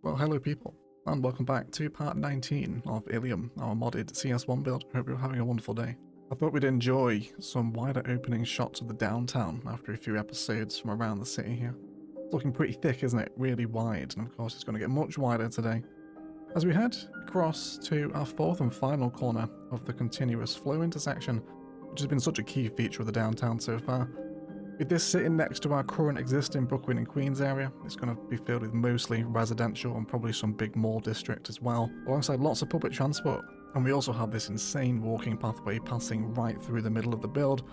Well, hello people, and welcome back to part 19 of Illium, our modded CS1 build. Hope you're having a wonderful day. I thought we'd enjoy some wider opening shots of the downtown after a few episodes from around the city here. It's looking pretty thick, isn't it? Really wide, and of course it's going to get much wider today. As we head across to our fourth and final corner of the continuous flow intersection, which has been such a key feature of the downtown so far. With this sitting next to our current existing Brooklyn and Queens area, it's going to be filled with mostly residential and probably some big mall district as well, alongside lots of public transport. And we also have this insane walking pathway passing right through the middle of the build.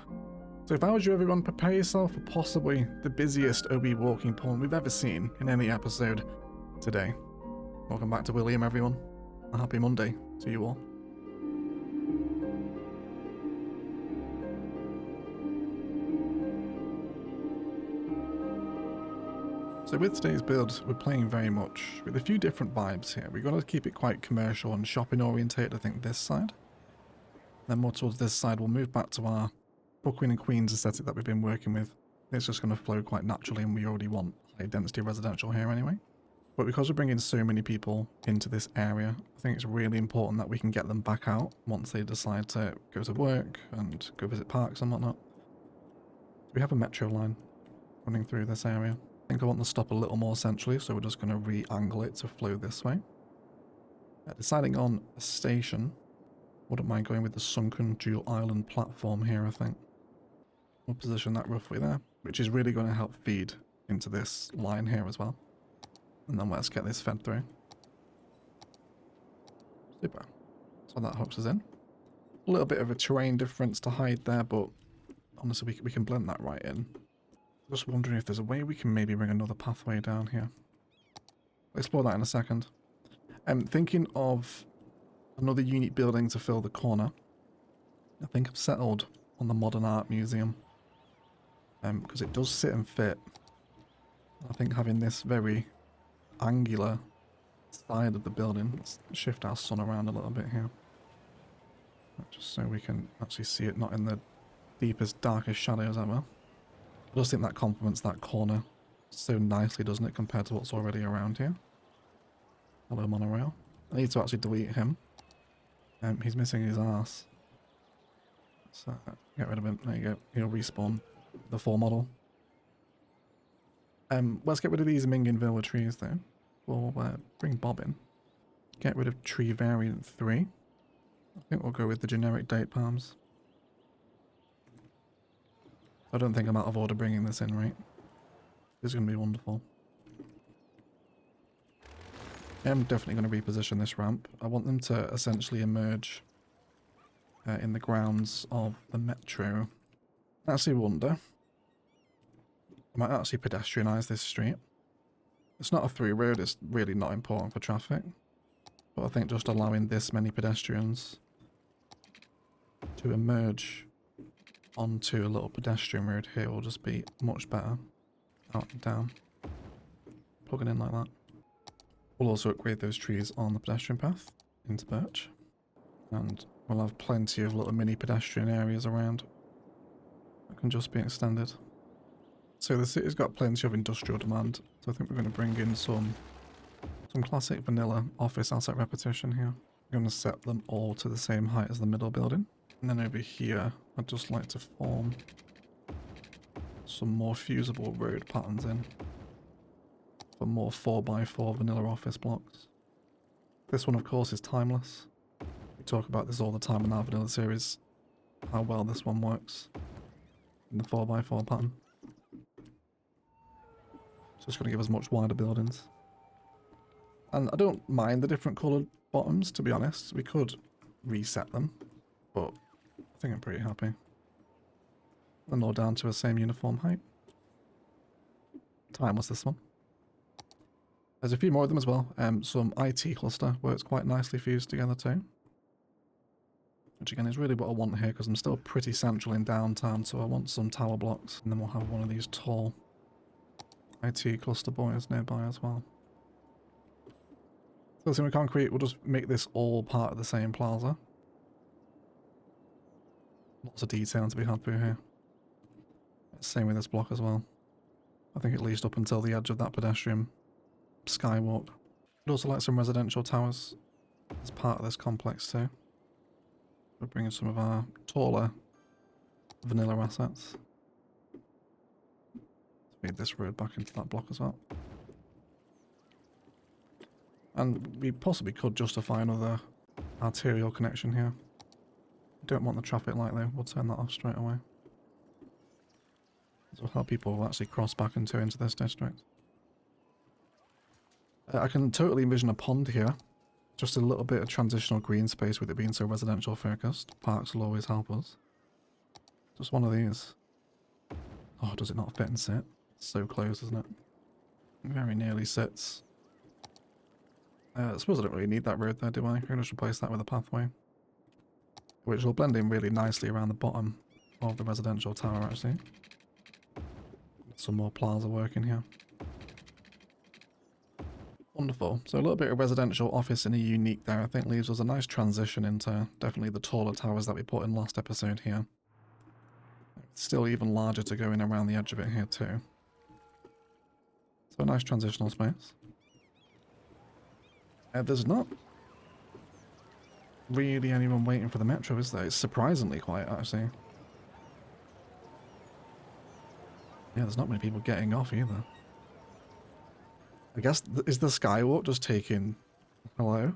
So if I was you everyone, prepare yourself for possibly the busiest OB walking point we've ever seen in any episode today. Welcome back to Illium everyone. A happy Monday to you all. So with today's build, we're playing very much with a few different vibes here. We've got to keep it quite commercial and shopping orientated, I think, this side. Then more towards this side, we'll move back to our Brooklyn and Queens aesthetic that we've been working with. It's just going to flow quite naturally, and we already want high density residential here anyway. But because we're bringing so many people into this area, I think it's really important that we can get them back out once they decide to go to work and go visit parks and whatnot. We have a metro line running through this area. I think I want to stop a little more centrally, so we're just going to re-angle it to flow this way. Deciding on a station, wouldn't mind going with the sunken dual island platform here, I think. We'll position that roughly there, which is really going to help feed into this line here as well. And then let's get this fed through. Super. So that hooks us in. A little bit of a terrain difference to hide there, but honestly we can blend that right in. Just wondering if there's a way we can maybe bring another pathway down here. We'll explore that in a second. I'm thinking of another unique building to fill the corner. I think I've settled on the Modern Art Museum. Because it does sit and fit. I think having this very angular side of the building. Let's shift our sun around a little bit here. Just so we can actually see it not in the deepest, darkest shadows ever. I just think that complements that corner so nicely, doesn't it, compared to what's already around here. Hello, monorail. I need to actually delete him. He's missing his ass. So, get rid of him. There you go. He'll respawn the 4 model. Let's get rid of these Minginville trees, though. We'll bring Bob in. Get rid of tree variant 3. I think we'll go with the generic date palms. I don't think I'm out of order bringing this in, right? This is going to be wonderful. I'm definitely going to reposition this ramp. I want them to essentially emerge in the grounds of the metro. I actually wonder. I might actually pedestrianize this street. It's not a through road, it's really not important for traffic. But I think just allowing this many pedestrians to emerge onto a little pedestrian road here will just be much better. Out and down. Plug it in like that. We'll also upgrade those trees on the pedestrian path into birch. And we'll have plenty of little mini pedestrian areas around that can just be extended. So the city's got plenty of industrial demand, so I think we're going to bring in some classic vanilla office asset repetition here. We're going to set them all to the same height as the middle building. And then over here, I'd just like to form some more fusible road patterns in for more 4x4 vanilla office blocks. This one, of course, is timeless. We talk about this all the time in our vanilla series, how well this one works in the 4x4 pattern. So it's going to give us much wider buildings. And I don't mind the different coloured bottoms, to be honest. We could reset them, but I think I'm pretty happy. And all down to the same uniform height. Timeless, this one. There's a few more of them as well. Some IT cluster works quite nicely fused together too. Which again is really what I want here, because I'm still pretty central in downtown, so I want some tower blocks. And then we'll have one of these tall IT cluster boys nearby as well. So in concrete, we'll just make this all part of the same plaza. Lots of detail to be had through here. Same with this block as well. I think at least up until the edge of that pedestrian skywalk. I'd also like some residential towers as part of this complex too. We're bringing some of our taller vanilla assets. Feed this road back into that block as well. And we possibly could justify another arterial connection here. Don't want the traffic light though, we'll turn that off straight away. So how people will actually cross back into this district. I can totally envision a pond here. Just a little bit of transitional green space with it being so residential focused. Parks will always help us. Just one of these. Oh, does it not fit and sit? It's so close, isn't it? Very nearly sits. I suppose I don't really need that road there, do I? I'm going to just replace that with a pathway. Which will blend in really nicely around the bottom of the residential tower, actually. Some more plaza work in here. Wonderful. So a little bit of residential office and a unique there, I think leaves us a nice transition into definitely the taller towers that we put in last episode here. Still even larger to go in around the edge of it here too. So a nice transitional space. There's not really anyone waiting for the metro, is there? It's surprisingly quiet, actually. Yeah, there's not many people getting off either. I guess, is the Skywalk just taking... Hello?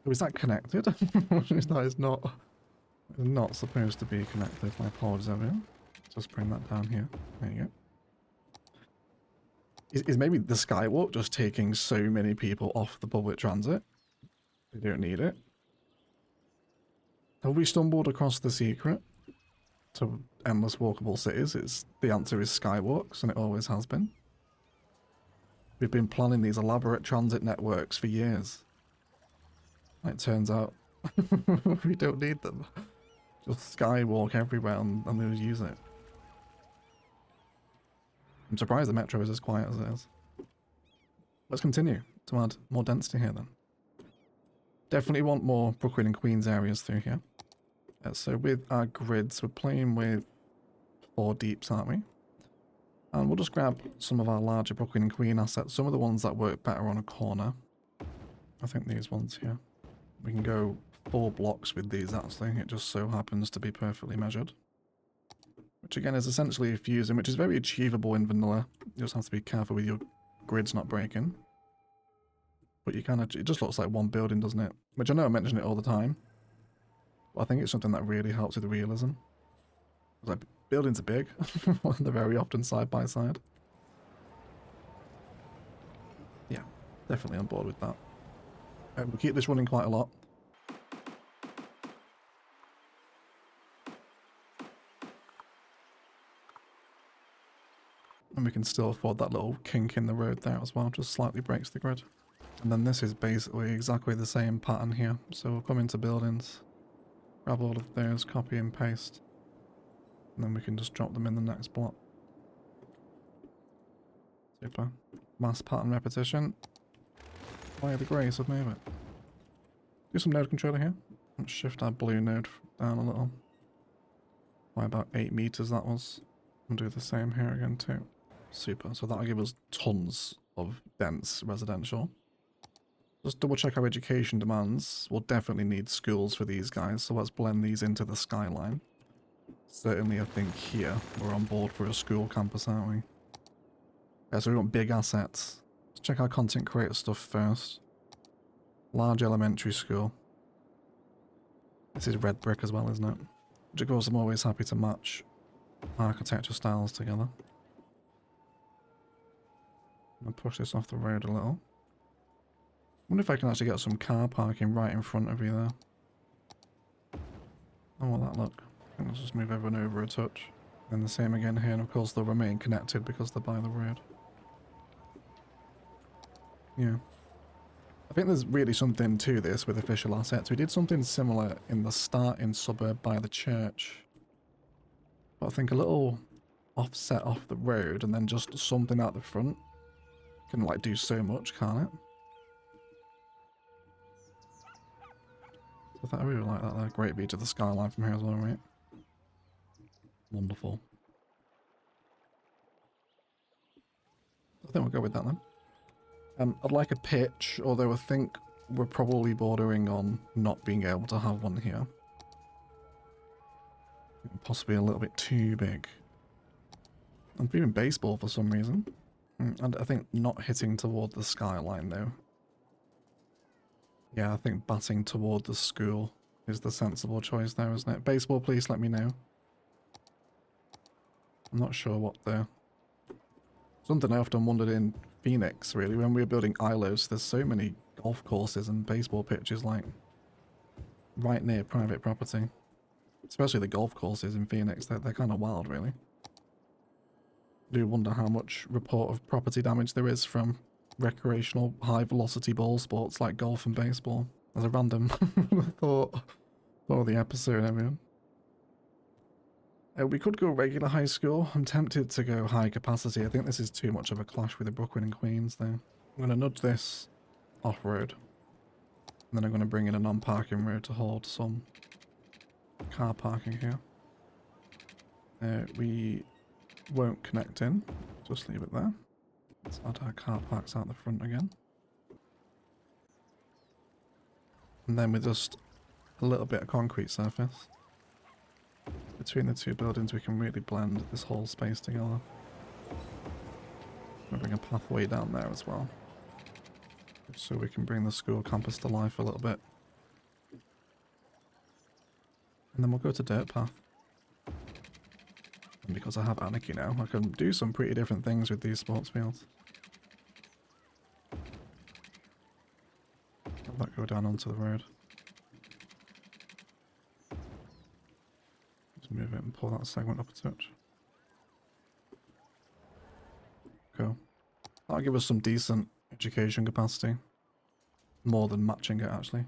Oh, is that connected? That is not supposed to be connected. My apologies, everyone. Just bring that down here. There you go. Is maybe the Skywalk just taking so many people off the public transit? They don't need it. Have we stumbled across the secret to endless walkable cities? The answer is Skywalks, and it always has been. We've been planning these elaborate transit networks for years. It turns out we don't need them. Just Skywalk everywhere and they'll use it. I'm surprised the metro is as quiet as it is. Let's continue to add more density here then. Definitely want more Brooklyn and Queens areas through here. So with our grids, we're playing with 4 deeps, aren't we? And we'll just grab some of our larger Brooklyn and Queen assets, some of the ones that work better on a corner. I think these ones here. We can go 4 blocks with these actually, it just so happens to be perfectly measured. Which again is essentially a fusing, which is very achievable in vanilla. You just have to be careful with your grids not breaking. But you kind of, it just looks like one building, doesn't it? Which I know I mention it all the time. But I think it's something that really helps with the realism. Like, buildings are big. They're very often side by side. Yeah, definitely on board with that. We'll keep this running quite a lot. And we can still afford that little kink in the road there as well, just slightly breaks the grid. And then this is basically exactly the same pattern here. So we'll come into buildings, grab all of those, copy and paste. And then we can just drop them in the next block. Super. Mass pattern repetition. By the grace of movement. Do some node controller here. Let's shift our blue node down a little. By about 8 meters that was. And do the same here again too. Super. So that'll give us tons of dense residential. Just double check our education demands. We'll definitely need schools for these guys, so let's blend these into the skyline. Certainly I think here we're on board for a school campus, aren't we? Yeah, so we want big assets. Let's check our content creator stuff first. Large elementary school. This is red brick as well, isn't it? Which of course I'm always happy to match architecture styles together. I'm going to push this off the road a little. Wonder if I can actually get some car parking right in front of you there. How will that look? Let's just move everyone over a touch. And the same again here, and of course they'll remain connected because they're by the road. Yeah. I think there's really something to this with official assets. We did something similar in the starting suburb by the church. But I think a little offset off the road and then just something out the front can like do so much, can't it? I really like that there. Great view to the skyline from here as well, right? Wonderful. I think we'll go with that then. I'd like a pitch, although I think we're probably bordering on not being able to have one here. Possibly a little bit too big. I'm feeling baseball for some reason. And I think not hitting toward the skyline though. Yeah, I think batting toward the school is the sensible choice there, isn't it? Baseball, please let me know. I'm not sure what the... Something I often wondered in Phoenix, really, when we were building ILOs, there's so many golf courses and baseball pitches, like, right near private property. Especially the golf courses in Phoenix, they're kind of wild, really. I do wonder how much report of property damage there is from recreational high-velocity ball sports like golf and baseball. As a random thought for the episode, everyone. We could go regular high school. I'm tempted to go high capacity. I think this is too much of a clash with the Brooklyn and Queens, though. I'm going to nudge this off-road. And then I'm going to bring in a non-parking road to hold some car parking here. We won't connect in. Just leave it there. Let's add our car parks out the front again. And then with just a little bit of concrete surface between the two buildings, we can really blend this whole space together. We'll bring a pathway down there as well, so we can bring the school campus to life a little bit. And then we'll go to dirt path. And because I have Anarchy now, I can do some pretty different things with these sports fields. Let that go down onto the road. Just move it and pull that segment up a touch. Cool. That'll give us some decent education capacity. More than matching it, actually.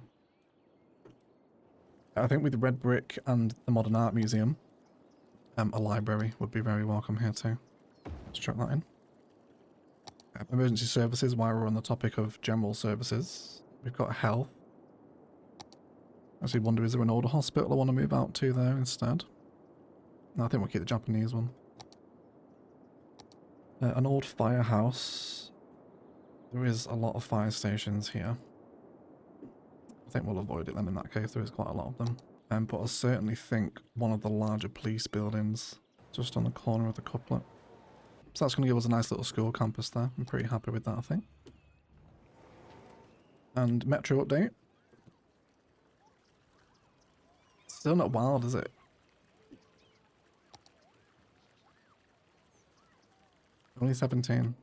I think with red brick and the Modern Art Museum, a library would be very welcome here too. Let's chuck that in. Emergency services, while we're on the topic of general services. We've got health. I actually wonder, is there an older hospital I want to move out to there instead? No, I think we'll keep the Japanese one. An old firehouse. There is a lot of fire stations here. I think we'll avoid it then in that case, there is quite a lot of them. But I certainly think one of the larger police buildings just on the corner of the couplet. So that's going to give us a nice little school campus there. I'm pretty happy with that, I think. And metro update. Still not wild, is it? Only 17.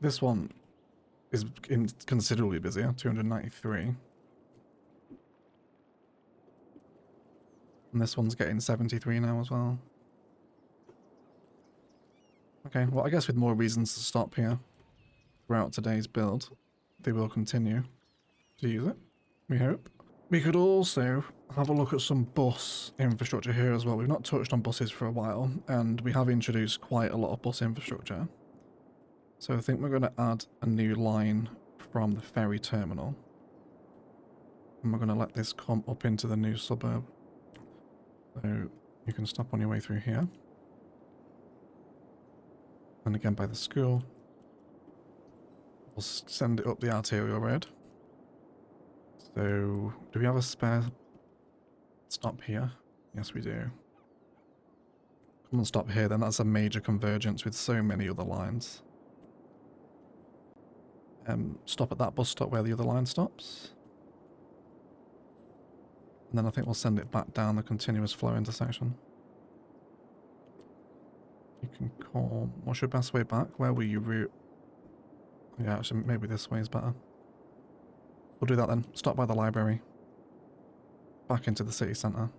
This one is considerably busier, 293. And this one's getting 73 now as well. Okay, well I guess with more reasons to stop here throughout today's build, they will continue to use it, we hope. We could also have a look at some bus infrastructure here as well. We've not touched on buses for a while, and we have introduced quite a lot of bus infrastructure. So I think we're going to add a new line from the ferry terminal. And we're going to let this come up into the new suburb. So you can stop on your way through here. And again by the school. We'll send it up the arterial road. So, do we have a spare stop here? Yes, we do. Come on, stop here, then that's a major convergence with so many other lines. Stop at that bus stop where the other line stops. And then I think we'll send it back down the continuous flow intersection. You can call... What's your best way back? Where will you route? Yeah, actually, maybe this way is better. We'll do that then. Stop by the library. Back into the city centre.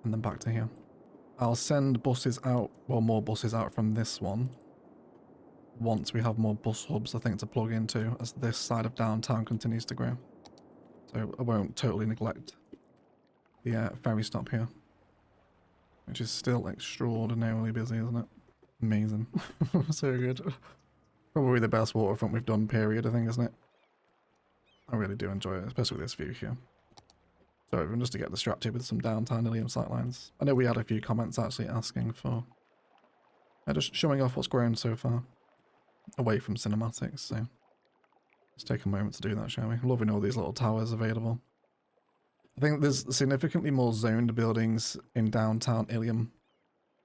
And then back to here. I'll send buses out, well, more buses out from this one. Once we have more bus hubs, I think, to plug into as this side of downtown continues to grow. So I won't totally neglect the ferry stop here. Which is still extraordinarily busy, isn't it? Amazing. So good. Probably the best waterfront we've done, period, I think, isn't it? I really do enjoy it, especially with this view here. So everyone just to get distracted with some downtown Illium sightlines. I know we had a few comments actually asking for just showing off what's grown so far. away from cinematics, so let's take a moment to do that, shall we? Loving all these little towers available. I think there's significantly more zoned buildings in downtown Illium,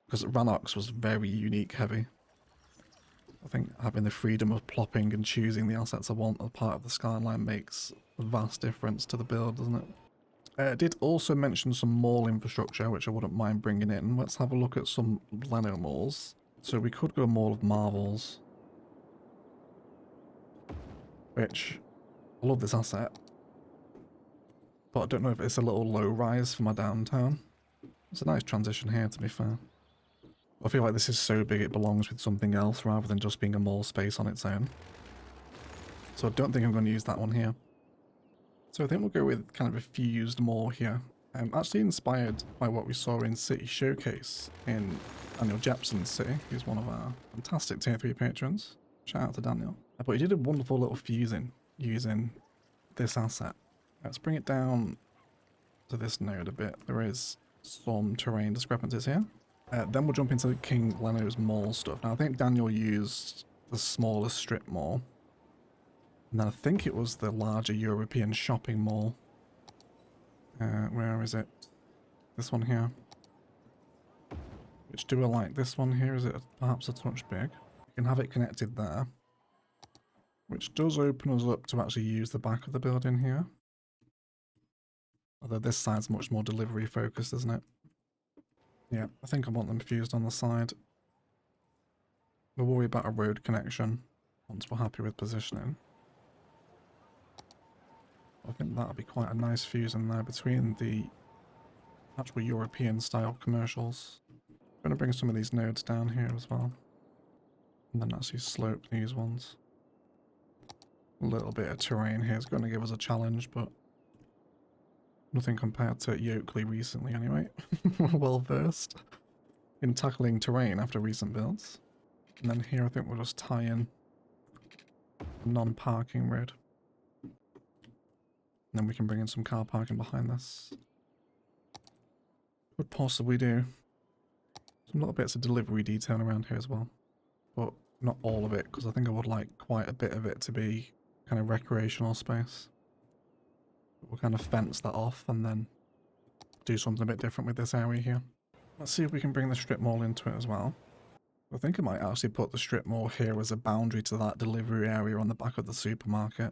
because Ranox was very unique heavy. I think having the freedom of plopping and choosing the assets I want as part of the skyline makes a vast difference to the build, doesn't it? It did also mention some mall infrastructure, which I wouldn't mind bringing in. Let's have a look at some Leno malls. So we could go Mall of Marvels, which I love this asset, but I don't know if it's a little low rise for my downtown. It's a nice transition here, to be fair. I feel like this is so big it belongs with something else rather than just being a mall space on its own. So I don't think I'm going to use that one here. So I think we'll go with kind of a fused mall here. I'm actually inspired by what we saw in City Showcase in Daniel Jepson's city. He's one of our fantastic tier 3 patrons. Shout out to Daniel. But he did a wonderful little fusing using this asset. Let's bring it down to this node a bit. There is some terrain discrepancies here. Then we'll jump into King Leno's mall stuff. Now I think Daniel used the smallest strip mall. And then I think it was the larger European shopping mall. Where is it? This one here. Which do I like? This one here, is it perhaps a touch big? You can have it connected there. Which does open us up to actually use the back of the building here. Although this side's much more delivery focused, isn't it? Yeah, I think I want them fused on the side. We'll worry about a road connection once we're happy with positioning. I think that'll be quite a nice fuse in there between the actual European style commercials. I'm going to bring some of these nodes down here as well. And then actually slope these ones. A little bit of terrain here is going to give us a challenge, but nothing compared to Yoakley recently anyway. We're well versed in tackling terrain after recent builds. And then here I think we'll just tie in a non-parking road. And then we can bring in some car parking behind this. Could possibly do some little bits of delivery detail around here as well. But not all of it, because I think I would like quite a bit of it to be kind of recreational space. We'll kind of fence that off and then do something a bit different with this area here. Let's see if we can bring the strip mall into it as well. I think I might actually put the strip mall here as a boundary to that delivery area on the back of the supermarket.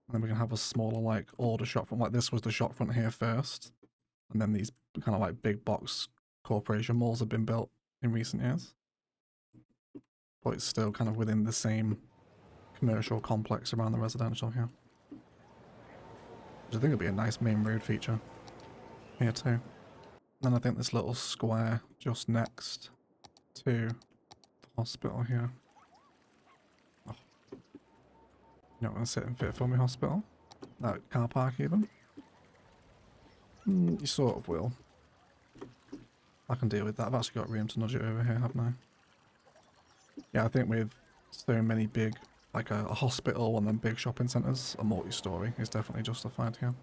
And then we can have a smaller like order shop front, like this was the shop front here first. And then these kind of like big box corporation malls have been built in recent years. But it's still kind of within the same commercial complex around the residential here. Which I think would be a nice main road feature here too. And then I think this little square just next to the hospital here. Oh. You're not going to sit and fit for me, hospital? No, car park even? You sort of will. I can deal with that. I've actually got room to nudge it over here, haven't I? Yeah, I think with so many big, like a hospital and then big shopping centres, a multi-storey is definitely justified here.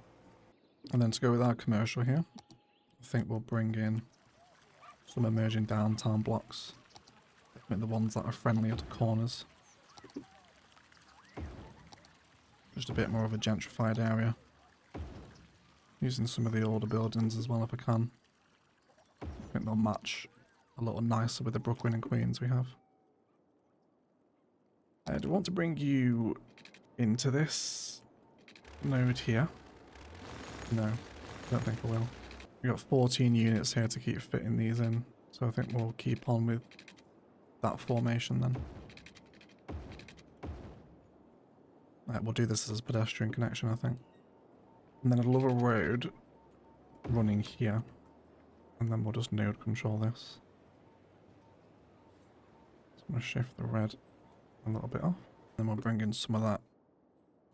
And then to go with our commercial here, I think we'll bring in some emerging downtown blocks. I think the ones that are friendlier to corners. Just a bit more of a gentrified area. Using some of the older buildings as well if I can. I think they'll match a little nicer with the Brooklyn and Queens we have. Do I want to bring you into this node here? No, don't think I will. We've got 14 units here to keep fitting these in, so I think we'll keep on with that formation then. We'll do this as a pedestrian connection, I think. And then I'd love a road running here, and then we'll just node control this. So I'm going to shift the red a little bit off. Then we'll bring in some of that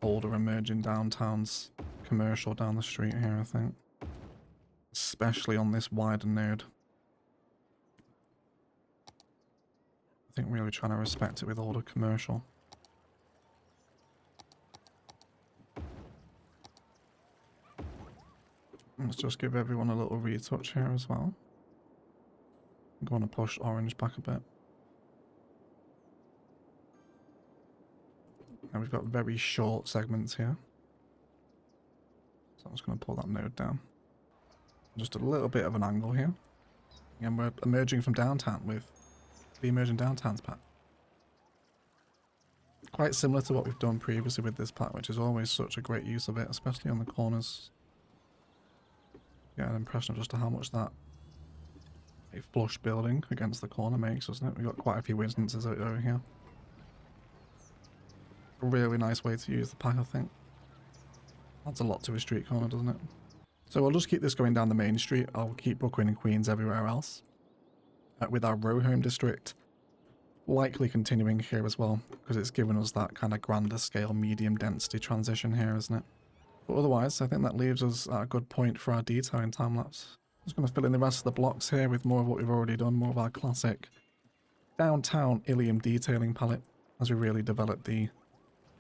older emerging downtowns commercial down the street here, I think. Especially on this wider node. I think really trying to respect it with older commercial. Let's just give everyone a little retouch here as well. I'm going to push orange back a bit. And we've got very short segments here. So I'm just going to pull that node down. Just a little bit of an angle here. And we're emerging from downtown with the Emerging Downtowns pack. Quite similar to what we've done previously with this pack, which is always such a great use of it, especially on the corners. Get an impression of just how much that a flush building against the corner makes, doesn't it? We've got quite a few instances of it over here. A really nice way to use the pack, I think. Adds a lot to a street corner, doesn't it? So we'll just keep this going down the main street. I'll keep Brooklyn and Queens everywhere else. With our row home district likely continuing here as well, because it's given us that kind of grander scale, medium density transition here, isn't it? But otherwise, I think that leaves us at a good point for our detailing time-lapse. Just going to fill in the rest of the blocks here with more of what we've already done, more of our classic downtown Illium detailing palette, as we really develop the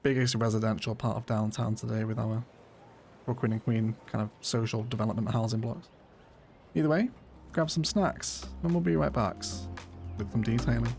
biggest residential part of downtown today with our Brooklyn and Queen kind of social development housing blocks. Either way, grab some snacks, and we'll be right back with some detailing.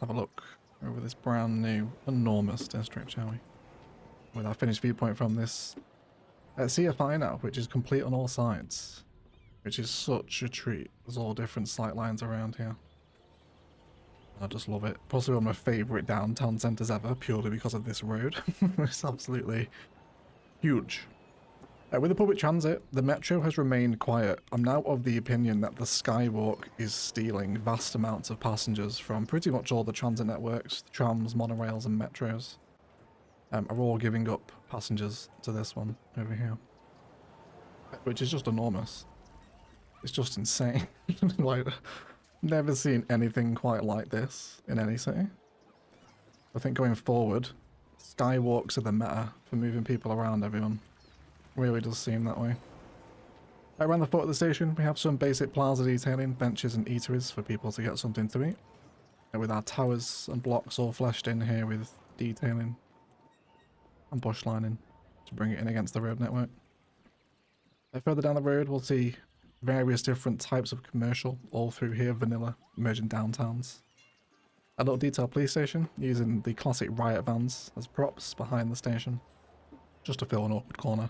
have a look over this brand new, enormous district, shall we? With our finished viewpoint from this CFI now, which is complete on all sides, which is such a treat. There's all different sight lines around here. I just love it. Possibly one of my favourite downtown centres ever, purely because of this road. It's absolutely huge. With the public transit, the metro has remained quiet. I'm now of the opinion that the Skywalk is stealing vast amounts of passengers from pretty much all the transit networks. The trams, monorails and metros are all giving up passengers to this one over here. Which is just enormous. It's just insane. Like, never seen anything quite like this in any city. I think going forward, Skywalks are the meta for moving people around, everyone. Really does seem that way. Around the foot of the station, we have some basic plaza detailing, benches and eateries for people to get something to eat. And with our towers and blocks all fleshed in here with detailing and bush lining to bring it in against the road network. Further down the road, we'll see various different types of commercial all through here, vanilla, emerging downtowns. A little detailed police station using the classic riot vans as props behind the station, just to fill an awkward corner.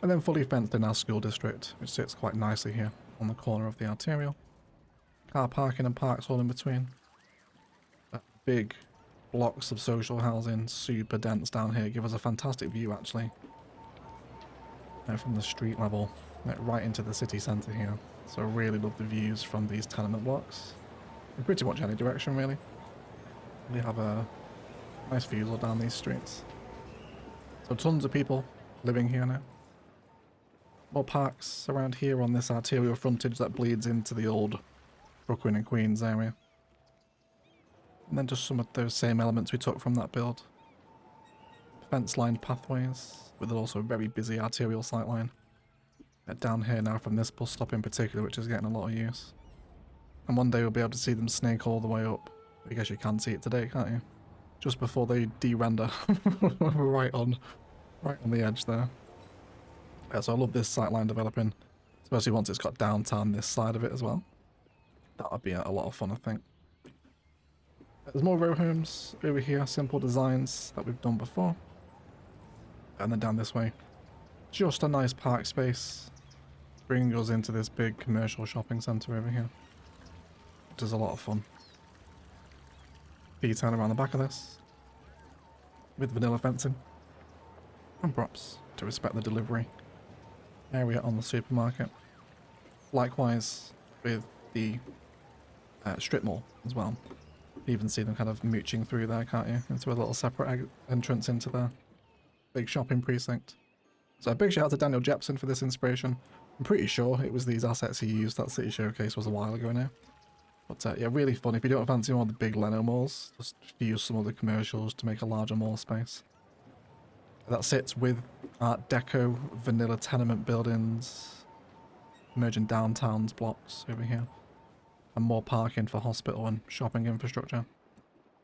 And then fully fenced in our school district, which sits quite nicely here on the corner of the arterial. Car parking and parks all in between. Big blocks of social housing, super dense down here, give us a fantastic view actually. From the street level, right into the city centre here. So I really love the views from these tenement blocks. In pretty much any direction really. We have a nice views all down these streets. So tons of people living here now. More parks around here on this arterial frontage that bleeds into the old Brooklyn and Queens area. And then just some of those same elements we took from that build. Fence-lined pathways, with also a very busy arterial sightline. Down here now from this bus stop in particular, which is getting a lot of use. And one day we'll be able to see them snake all the way up. I guess you can see it today, can't you? Just before they de-render. right on the edge there. So I love this sightline developing, especially once it's got downtown this side of it as well. That would be a lot of fun, I think. There's more row homes over here, simple designs that we've done before. And then down this way, just a nice park space, bringing us into this big commercial shopping centre over here, which is a lot of fun. Detail around the back of this, with vanilla fencing, and props to respect the delivery area on the supermarket. Likewise with the strip mall as well. You even see them kind of mooching through there, can't you? Into a little separate entrance into the big shopping precinct. So a big shout out to Daniel Jepson for this inspiration. I'm pretty sure it was these assets he used. That city showcase was a while ago now. But yeah, really fun. If you don't fancy one of the big Lenovo malls, just use some of the commercials to make a larger mall space. That sits with Art Deco, vanilla tenement buildings, emerging downtowns blocks over here, and more parking for hospital and shopping infrastructure.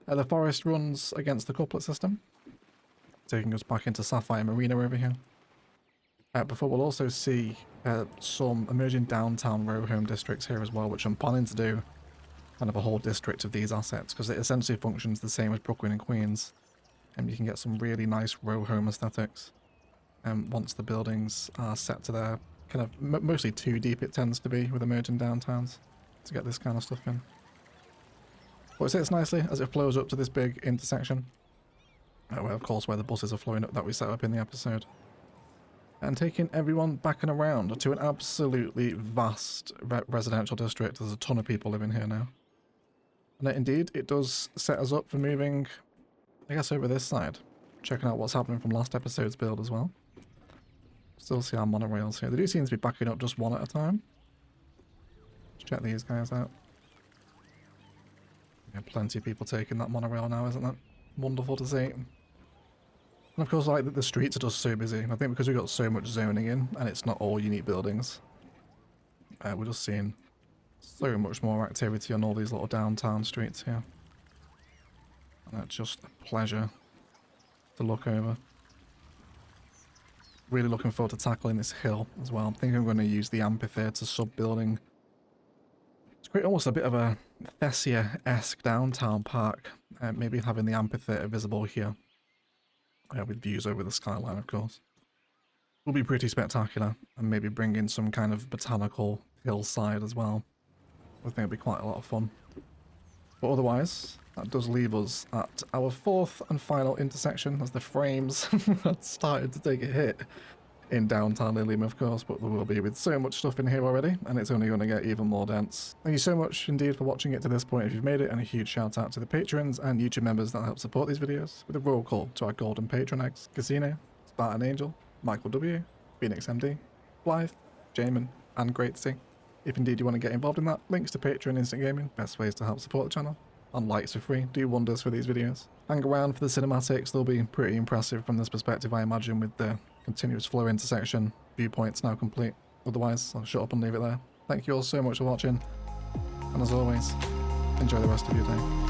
The forest runs against the couplet system, taking us back into Sapphire Marina over here. Before we'll also see some emerging downtown row home districts here as well, which I'm planning to do kind of a whole district of these assets, because it essentially functions the same as Brooklyn and Queens. And you can get some really nice row home aesthetics once the buildings are set to their kind of mostly too deep it tends to be with emerging downtowns to get this kind of stuff in. But it sits nicely as it flows up to this big intersection, where of course where the buses are flowing up that we set up in the episode, and taking everyone back and around to an absolutely vast residential district. There's a ton of people living here now, and indeed it does set us up for moving, I guess, over this side, checking out what's happening from last episode's build as well. Still see our monorails here. They do seem to be backing up just one at a time. Let's check these guys out. Yeah, plenty of people taking that monorail now, isn't that wonderful to see? And of course, like, the streets are just so busy. I think because we've got so much zoning in, and it's not all unique buildings, we're just seeing so much more activity on all these little downtown streets here. And that's just a pleasure to look over. Really looking forward to tackling this hill as well. I think I'm going to use the amphitheatre sub-building It's create almost a bit of a Thessia-esque downtown park, maybe having the amphitheatre visible here, with views over the skyline, of course. Will be pretty spectacular, and maybe bring in some kind of botanical hillside as well. I think it'll be quite a lot of fun. But otherwise, that does leave us at our fourth and final intersection as the frames had started to take a hit in downtown Illium, of course, but there will be with so much stuff in here already, and it's only going to get even more dense. Thank you so much indeed for watching it to this point if you've made it, and a huge shout out to the patrons and YouTube members that help support these videos, with a roll call to our golden patron eggs, Casino, Spartan Angel, Michael W, Phoenix MD, Blythe, Jamin, and Great C. If indeed you want to get involved in that, links to Patreon and Instant Gaming, best ways to help support the channel. And likes for free, do wonders for these videos. Hang around for the cinematics, they'll be pretty impressive from this perspective, I imagine, with the continuous flow intersection viewpoints now complete. Otherwise, I'll shut up and leave it there. Thank you all so much for watching, and as always, enjoy the rest of your day.